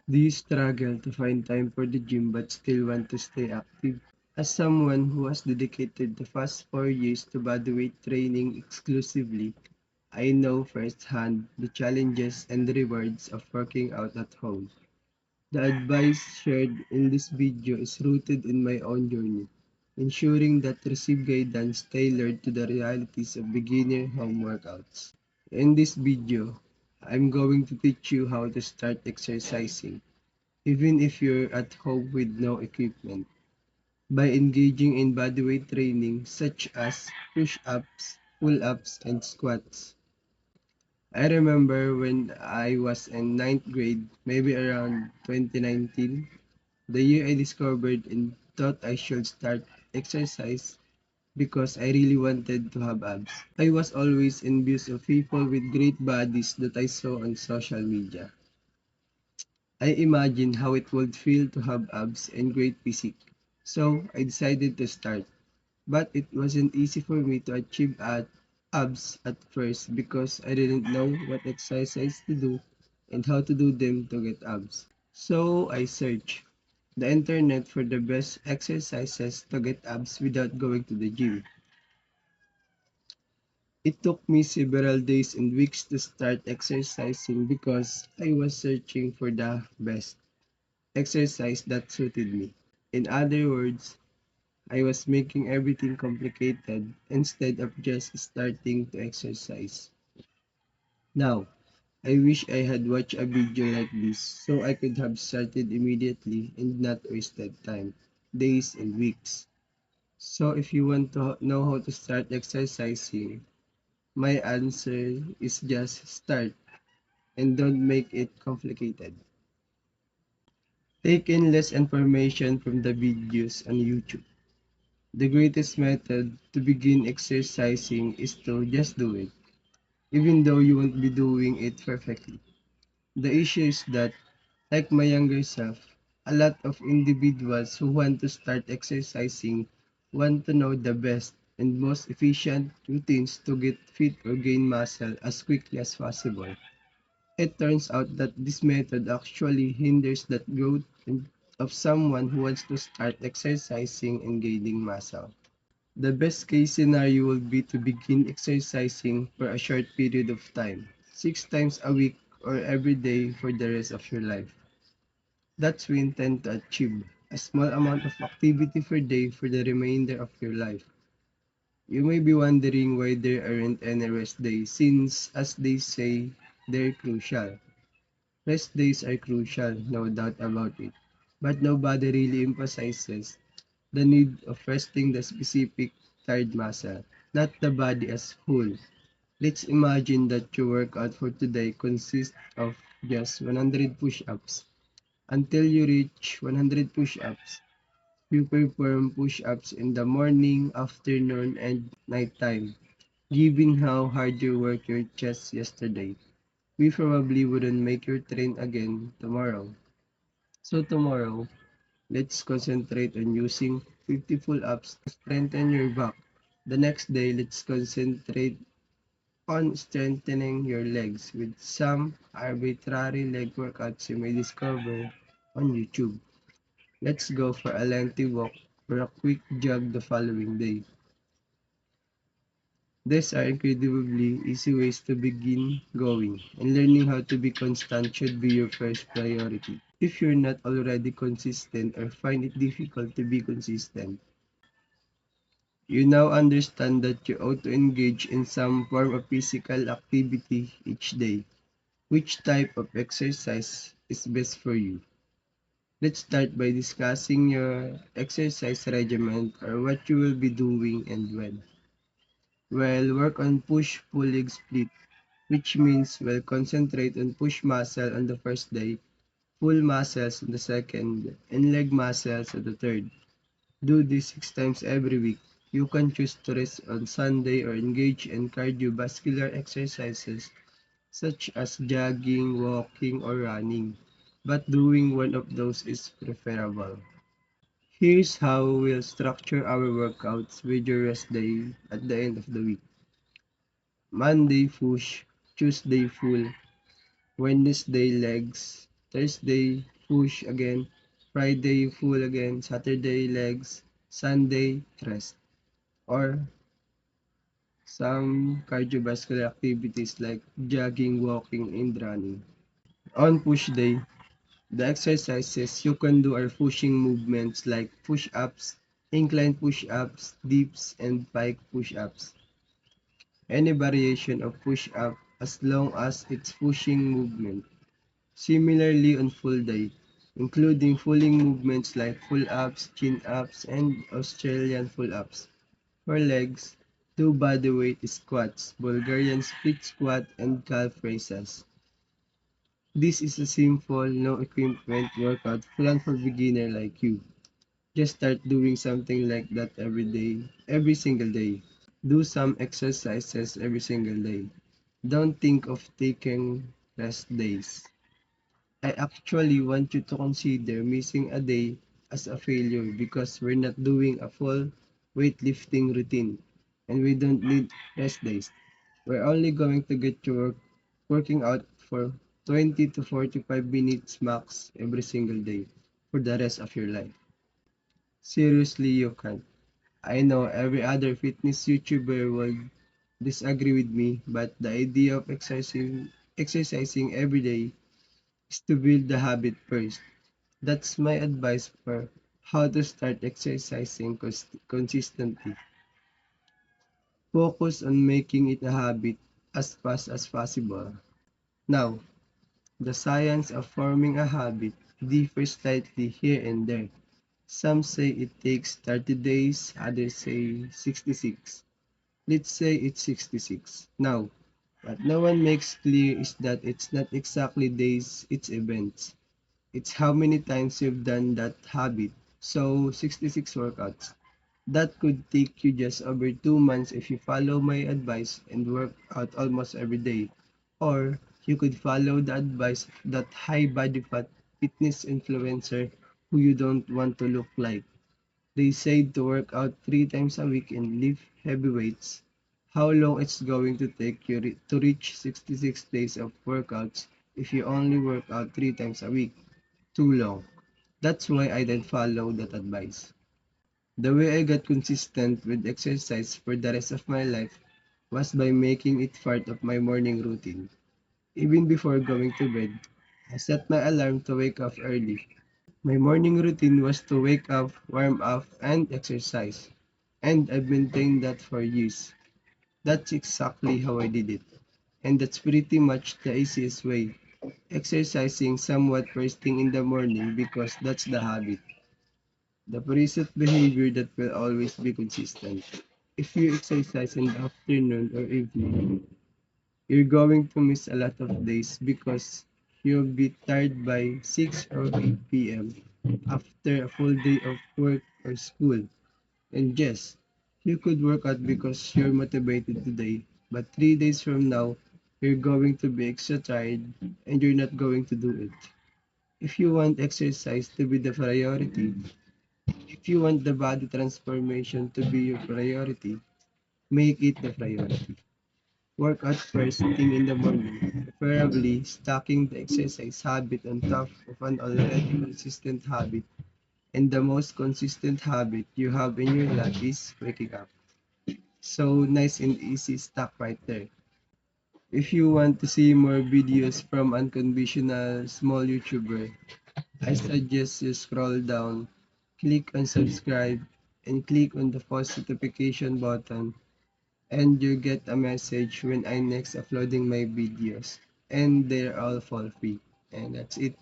Do you struggle to find time for the gym but still want to stay active? As someone who has dedicated the past 4 years to bodyweight training exclusively, I know firsthand the challenges and the rewards of working out at home. The advice shared in this video is rooted in my own journey, ensuring that receive guidance tailored to the realities of beginner home workouts. In this video, I'm going to teach you how to start exercising, even if you're at home with no equipment, by engaging in bodyweight training such as push-ups, pull-ups, and squats. I remember when I was in ninth grade, maybe around 2019, the year I discovered and thought I should start exercise because I really wanted to have abs. I was always envious of people with great bodies that I saw on social media. I imagined how it would feel to have abs and great physique. So I decided to start. But it wasn't easy for me to achieve abs at first because I didn't know what exercise to do and how to do them to get abs. So I searched the internet for the best exercises to get abs without going to the gym. It took me several days and weeks to start exercising because I was searching for the best exercise that suited me. In other words, I was making everything complicated instead of just starting to exercise. Now, I wish I had watched a video like this so I could have started immediately and not wasted time, days and weeks. So if you want to know how to start exercising, my answer is just start and don't make it complicated. Take in less information from the videos on YouTube. The greatest method to begin exercising is to just do it, even though you won't be doing it perfectly. The issue is that, like my younger self, a lot of individuals who want to start exercising want to know the best and most efficient routines to get fit or gain muscle as quickly as possible. It turns out that this method actually hinders that growth of someone who wants to start exercising and gaining muscle. The best case scenario will be to begin exercising for a short period of time, 6 times a week or every day for the rest of your life. That's we intend to achieve, a small amount of activity per day for the remainder of your life. You may be wondering why there aren't any rest days since, as they say, they're crucial. Rest days are crucial, no doubt about it, but nobody really emphasizes the need of resting the specific tired muscle, not the body as whole. Let's imagine that your workout for today consists of just 100 push-ups. Until you reach 100 push-ups, you perform push-ups in the morning, afternoon, and nighttime. Given how hard you worked your chest yesterday, we probably wouldn't make your train again tomorrow. So tomorrow, let's concentrate on using 50 pull-ups to strengthen your back. The next day, let's concentrate on strengthening your legs with some arbitrary leg workouts you may discover on YouTube. Let's go for a lengthy walk or a quick jog the following day. These are incredibly easy ways to begin going, and learning how to be constant should be your first priority. If you're not already consistent or find it difficult to be consistent, you now understand that you ought to engage in some form of physical activity each day. Which type of exercise is best for you? Let's start by discussing your exercise regimen or what you will be doing and when. Well, work on push-pull leg split, which means we'll concentrate on push muscle on the first day, pull muscles on the second, and leg muscles on the third. Do this 6 times every week. You can choose to rest on Sunday or engage in cardiovascular exercises such as jogging, walking, or running, but doing one of those is preferable. Here's how we'll structure our workouts with your rest day at the end of the week. Monday push, Tuesday full, Wednesday legs, Thursday push again, Friday full again, Saturday legs, Sunday rest. Or some cardiovascular activities like jogging, walking, and running. On push day, the exercises you can do are pushing movements like push-ups, incline push-ups, dips, and pike push-ups. Any variation of push-up as long as it's pushing movement. Similarly on full day, including pulling movements like pull-ups, chin-ups, and Australian pull-ups. For legs, do bodyweight squats, Bulgarian split squat, and calf raises. This is a simple, no equipment workout plan for beginner like you. Just start doing something like that every day, every single day. Do some exercises every single day. Don't think of taking rest days. I actually want you to consider missing a day as a failure because we're not doing a full weightlifting routine and we don't need rest days. We're only going to get you working out for 20 to 45 minutes max every single day for the rest of your life. Seriously, you can't. I know every other fitness YouTuber will disagree with me, but the idea of exercising every day is to build the habit first. That's my advice for how to start exercising consistently. Focus on making it a habit as fast as possible. Now, the science of forming a habit differs slightly here and there. Some say it takes 30 days, others say 66. Let's say it's 66. Now, what no one makes clear is that it's not exactly days, it's events. It's how many times you've done that habit. So, 66 workouts. That could take you just over 2 months if you follow my advice and work out almost every day. Or you could follow the advice of that high body fat fitness influencer who you don't want to look like. They say to work out 3 times a week and lift heavy weights. How long it's going to take you to reach 66 days of workouts if you only work out 3 times a week? Too long. That's why I didn't follow that advice. The way I got consistent with exercise for the rest of my life was by making it part of my morning routine. Even before going to bed, I set my alarm to wake up early. My morning routine was to wake up, warm up, and exercise. And I've maintained that for years. That's exactly how I did it. And that's pretty much the easiest way. Exercising somewhat first thing in the morning because that's the habit. The preset behavior that will always be consistent. If you exercise in the afternoon or evening, you're going to miss a lot of days because you'll be tired by 6 or 8 p.m. after a full day of work or school. And yes, you could work out because you're motivated today, but 3 days from now, you're going to be extra tired and you're not going to do it. If you want exercise to be the priority, if you want the body transformation to be your priority, make it the priority. Work out first thing in the morning, preferably stacking the exercise habit on top of an already consistent habit. And the most consistent habit you have in your life is waking up. So nice and easy stuff right there. If you want to see more videos from unconventional small YouTuber, I suggest you scroll down, click on subscribe, and click on the post notification button, and you get a message when I next uploading my videos. And they're all for free. And that's it.